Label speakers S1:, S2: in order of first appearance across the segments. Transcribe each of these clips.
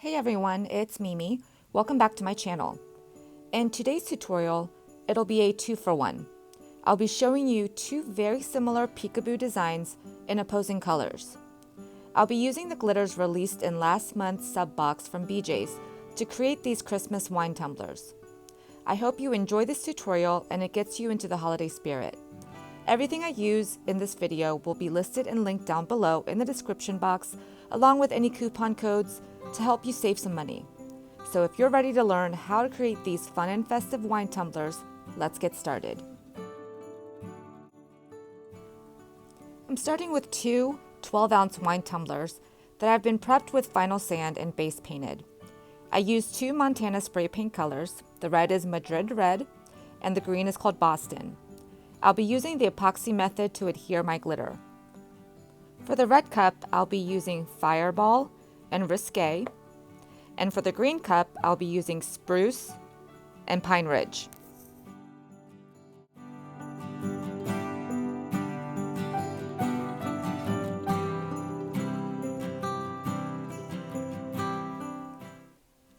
S1: Hey everyone, it's Mimi. Welcome back to my channel. In today's tutorial, it'll be a 2-for-1. I'll be showing you two very similar peekaboo designs in opposing colors. I'll be using the glitters released in last month's sub box from BJ's to create these Christmas wine tumblers. I hope you enjoy this tutorial and it gets you into the holiday spirit. Everything I use in this video will be listed and linked down below in the description box, along with any coupon codes to help you save some money. So if you're ready to learn how to create these fun and festive wine tumblers, let's get started. I'm starting with two 12-ounce wine tumblers that have been prepped with vinyl sand and base painted. I used two Montana spray paint colors. The red is Madrid Red and the green is called Boston. I'll be using the epoxy method to adhere my glitter. For the red cup, I'll be using Fireball and Risqué, and for the green cup, I'll be using Spruce and Pine Ridge.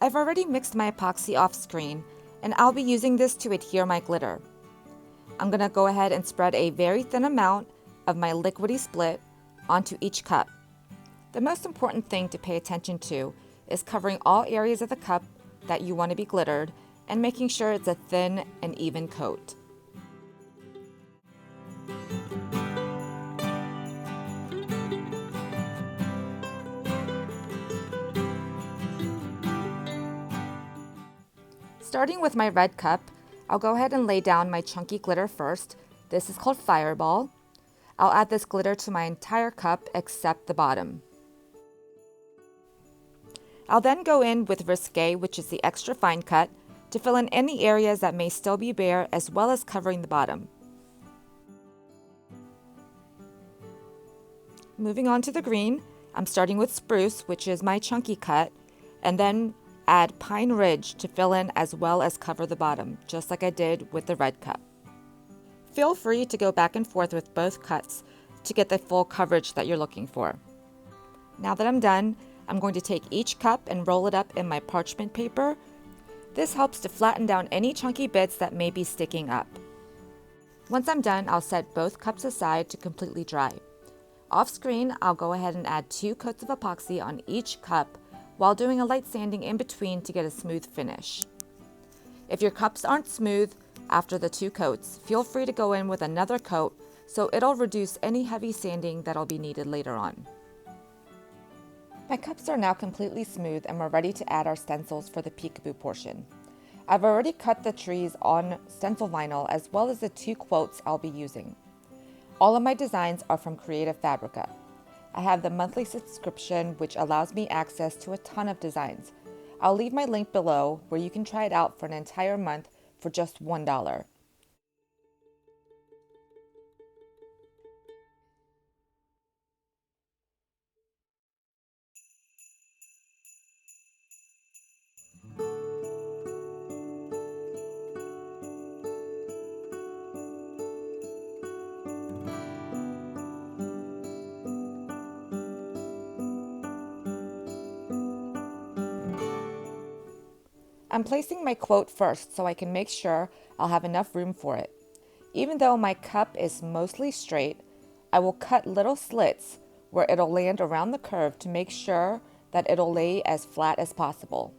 S1: I've already mixed my epoxy off screen, and I'll be using this to adhere my glitter. I'm going to go ahead and spread a very thin amount of my liquidy split onto each cup. The most important thing to pay attention to is covering all areas of the cup that you want to be glittered and making sure it's a thin and even coat. Starting with my red cup, I'll go ahead and lay down my chunky glitter first. This is called Fireball. I'll add this glitter to my entire cup except the bottom. I'll then go in with Risqué, which is the extra fine cut, to fill in any areas that may still be bare as well as covering the bottom. Moving on to the green, I'm starting with Spruce, which is my chunky cut, and then add Pine Ridge to fill in as well as cover the bottom, just like I did with the red cup. Feel free to go back and forth with both cuts to get the full coverage that you're looking for. Now that I'm done, I'm going to take each cup and roll it up in my parchment paper. This helps to flatten down any chunky bits that may be sticking up. Once I'm done, I'll set both cups aside to completely dry. Off screen, I'll go ahead and add 2 coats of epoxy on each cup while doing a light sanding in between to get a smooth finish. If your cups aren't smooth after the 2 coats, feel free to go in with another coat so it'll reduce any heavy sanding that'll be needed later on. My cups are now completely smooth and we're ready to add our stencils for the peekaboo portion. I've already cut the trees on stencil vinyl as well as the 2 quotes I'll be using. All of my designs are from Creative Fabrica. I have the monthly subscription which allows me access to a ton of designs. I'll leave my link below where you can try it out for an entire month for just $1. I'm placing my quote first so I can make sure I'll have enough room for it. Even though my cup is mostly straight, I will cut little slits where it'll land around the curve to make sure that it'll lay as flat as possible.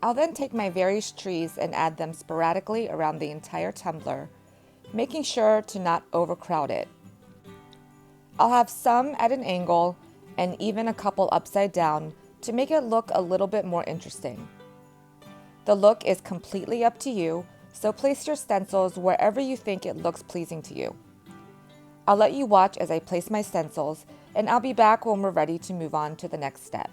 S1: I'll then take my various trees and add them sporadically around the entire tumbler, making sure to not overcrowd it. I'll have some at an angle and even a couple upside down to make it look a little bit more interesting. The look is completely up to you, so place your stencils wherever you think it looks pleasing to you. I'll let you watch as I place my stencils, and I'll be back when we're ready to move on to the next step.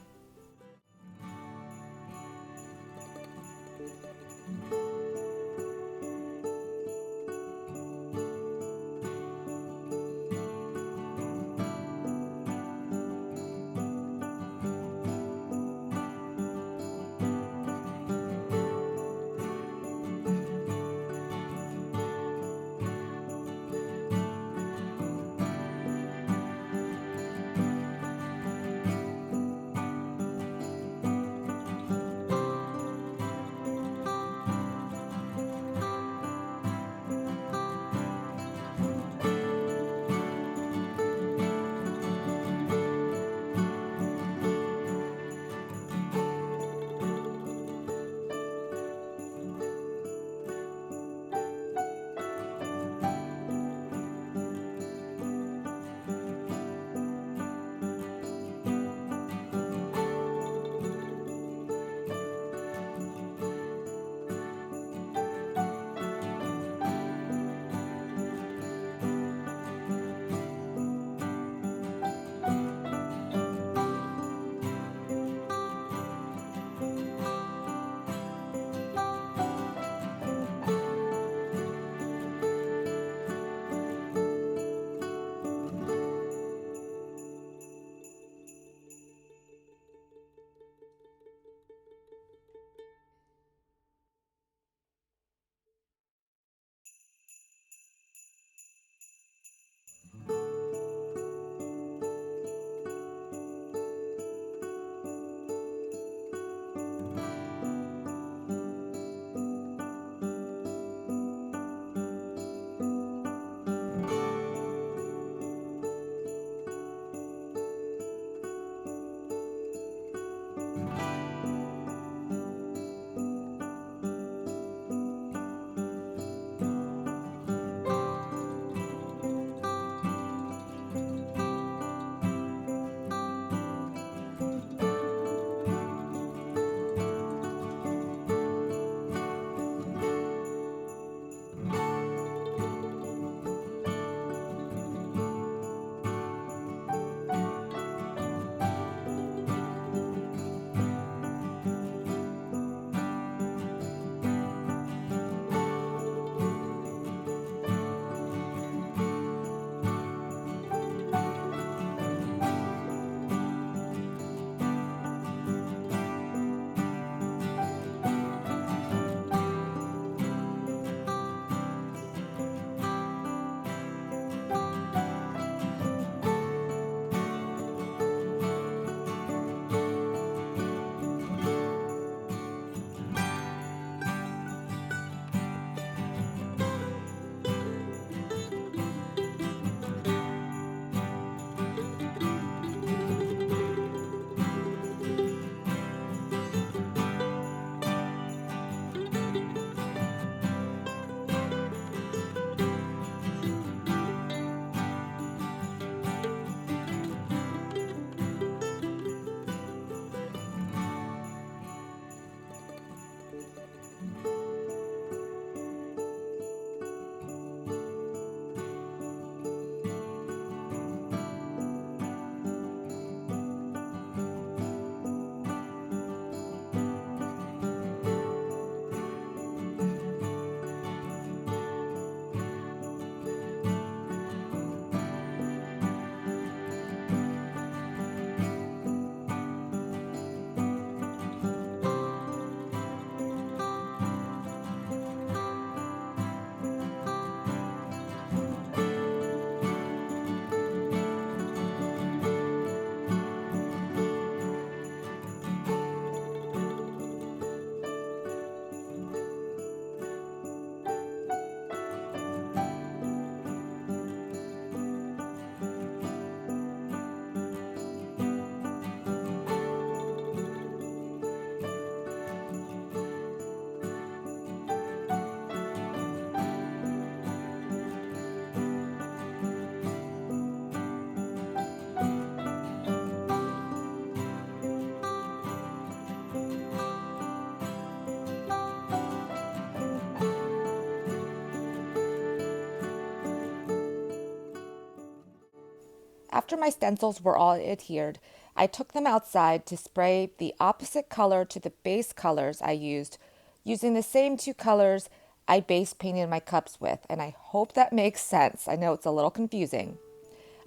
S1: After my stencils were all adhered, I took them outside to spray the opposite color to the base colors I used, using the same two colors I base painted my cups with, and I hope that makes sense. I know it's a little confusing.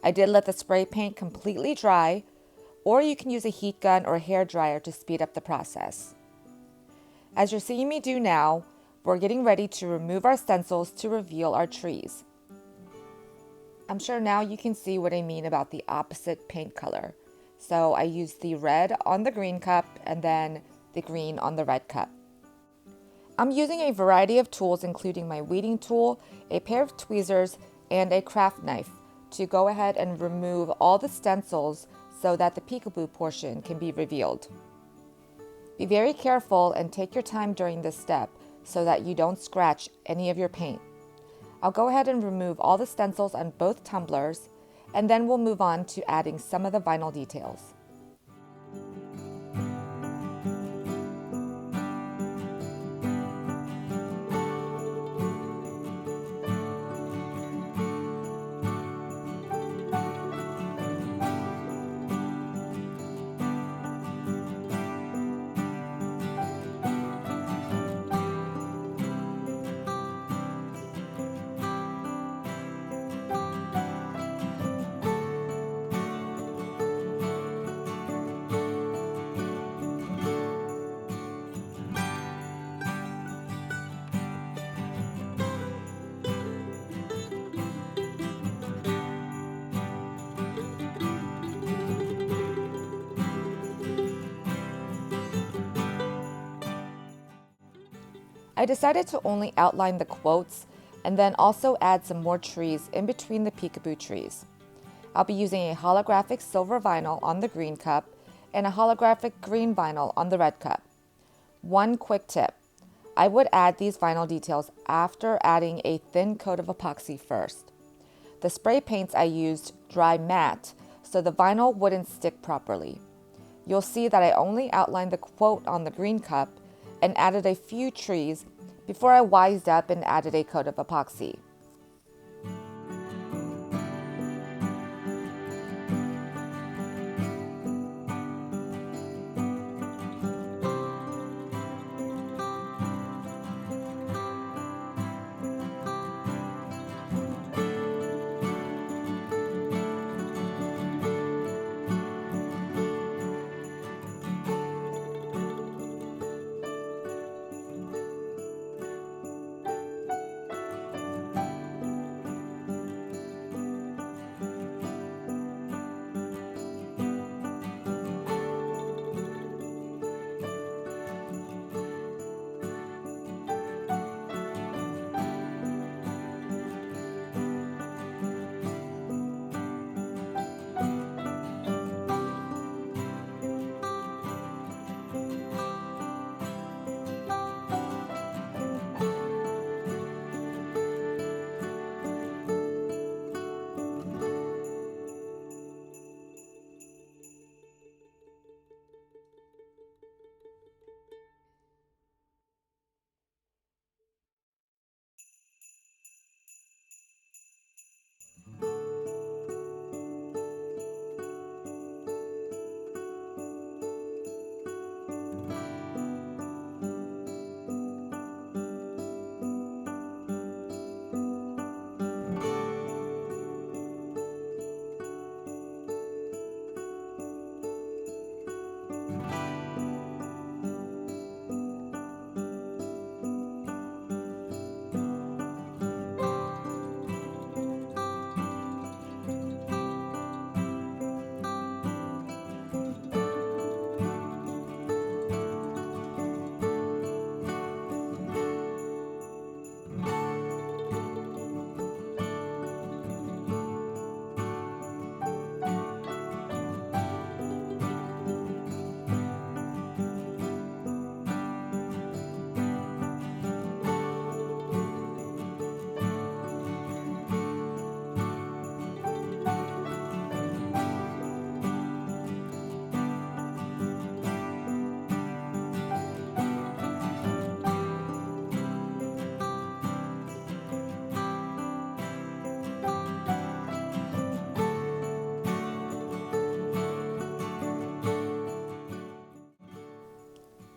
S1: I did let the spray paint completely dry, or you can use a heat gun or a hair dryer to speed up the process. As you're seeing me do now, we're getting ready to remove our stencils to reveal our trees. I'm sure now you can see what I mean about the opposite paint color. So I used the red on the green cup and then the green on the red cup. I'm using a variety of tools, including my weeding tool, a pair of tweezers, and a craft knife to go ahead and remove all the stencils so that the peekaboo portion can be revealed. Be very careful and take your time during this step so that you don't scratch any of your paint. I'll go ahead and remove all the stencils on both tumblers, and then we'll move on to adding some of the vinyl details. I decided to only outline the quotes and then also add some more trees in between the peekaboo trees. I'll be using a holographic silver vinyl on the green cup and a holographic green vinyl on the red cup. One quick tip: I would add these vinyl details after adding a thin coat of epoxy first. The spray paints I used dry matte, so the vinyl wouldn't stick properly. You'll see that I only outlined the quote on the green cup and added a few trees before I wised up and added a coat of epoxy.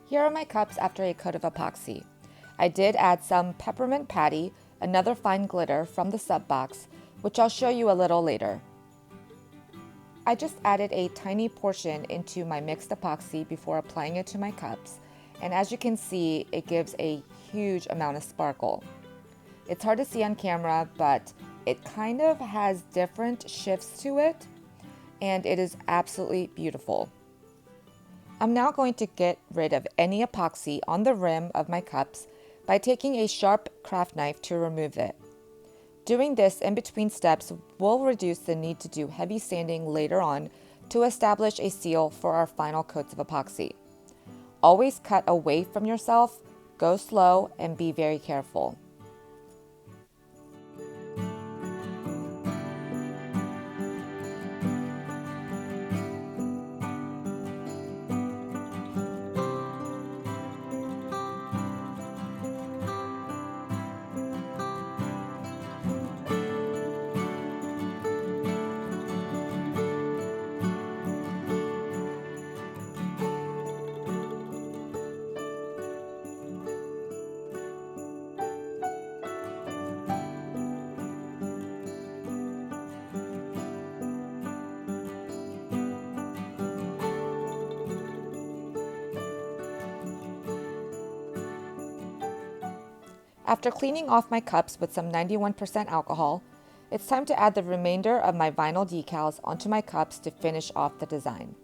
S1: Here are my cups after a coat of epoxy. I did add some peppermint patty, another fine glitter from the sub box, which I'll show you a little later. I just added a tiny portion into my mixed epoxy before applying it to my cups, and as you can see, it gives a huge amount of sparkle. It's hard to see on camera, but it kind of has different shifts to it, and it is absolutely beautiful. I'm now going to get rid of any epoxy on the rim of my cups by taking a sharp craft knife to remove it. Doing this in between steps will reduce the need to do heavy sanding later on to establish a seal for our final coats of epoxy. Always cut away from yourself, go slow, and be very careful. After cleaning off my cups with some 91% alcohol, it's time to add the remainder of my vinyl decals onto my cups to finish off the design.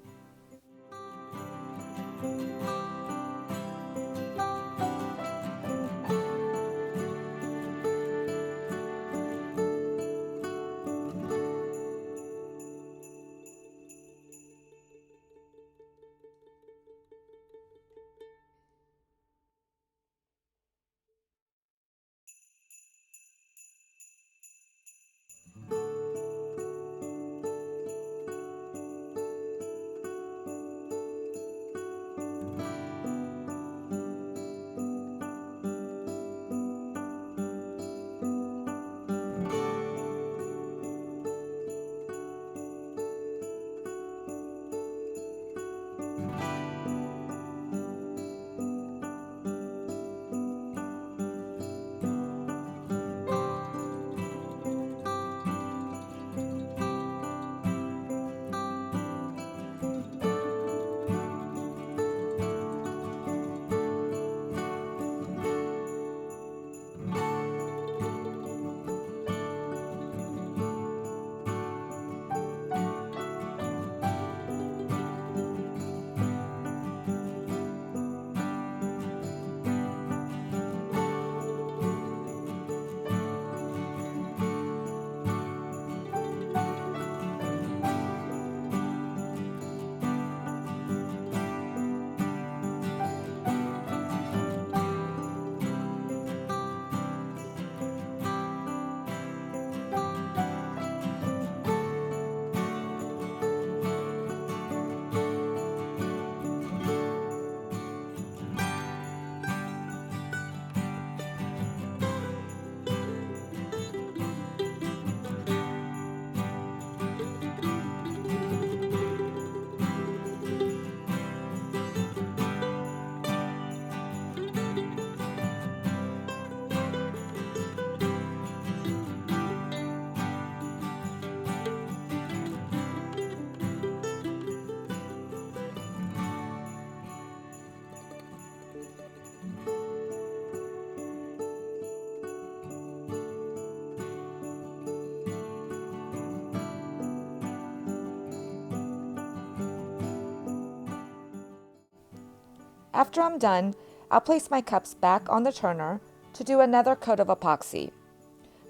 S1: After I'm done, I'll place my cups back on the turner to do another coat of epoxy.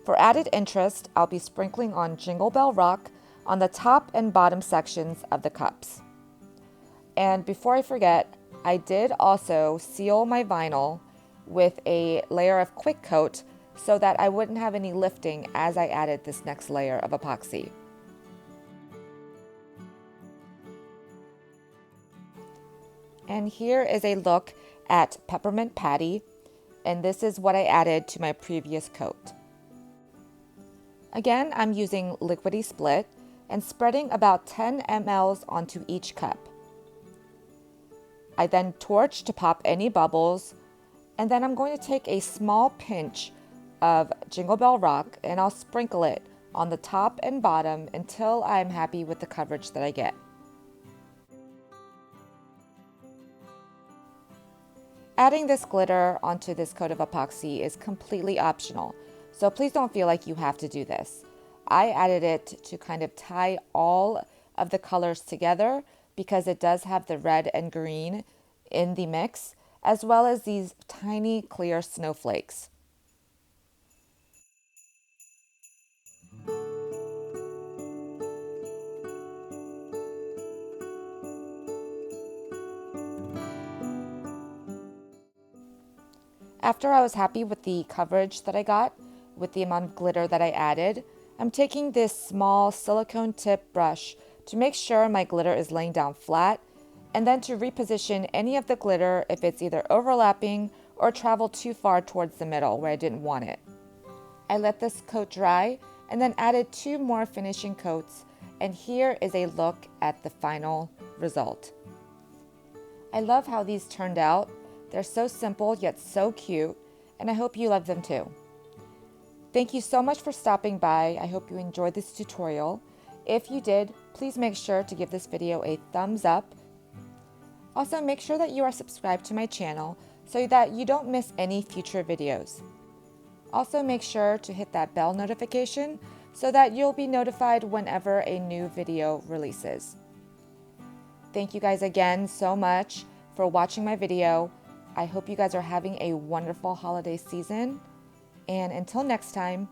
S1: For added interest, I'll be sprinkling on Jingle Bell Rock on the top and bottom sections of the cups. And before I forget, I did also seal my vinyl with a layer of quick coat so that I wouldn't have any lifting as I added this next layer of epoxy. And here is a look at peppermint patty, and this is what I added to my previous coat. Again, I'm using liquidy split and spreading about 10 ml onto each cup. I then torch to pop any bubbles, and then I'm going to take a small pinch of Jingle Bell Rock and I'll sprinkle it on the top and bottom until I'm happy with the coverage that I get. Adding this glitter onto this coat of epoxy is completely optional, so please don't feel like you have to do this. I added it to kind of tie all of the colors together because it does have the red and green in the mix, as well as these tiny clear snowflakes. After I was happy with the coverage that I got, with the amount of glitter that I added, I'm taking this small silicone tip brush to make sure my glitter is laying down flat, and then to reposition any of the glitter if it's either overlapping or traveled too far towards the middle where I didn't want it. I let this coat dry and then added 2 more finishing coats, and here is a look at the final result. I love how these turned out. They're so simple yet so cute, and I hope you love them too. Thank you so much for stopping by. I hope you enjoyed this tutorial. If you did, please make sure to give this video a thumbs up. Also, make sure that you are subscribed to my channel so that you don't miss any future videos. Also, make sure to hit that bell notification so that you'll be notified whenever a new video releases. Thank you guys again so much for watching my video. I hope you guys are having a wonderful holiday season. And until next time,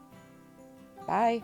S1: bye.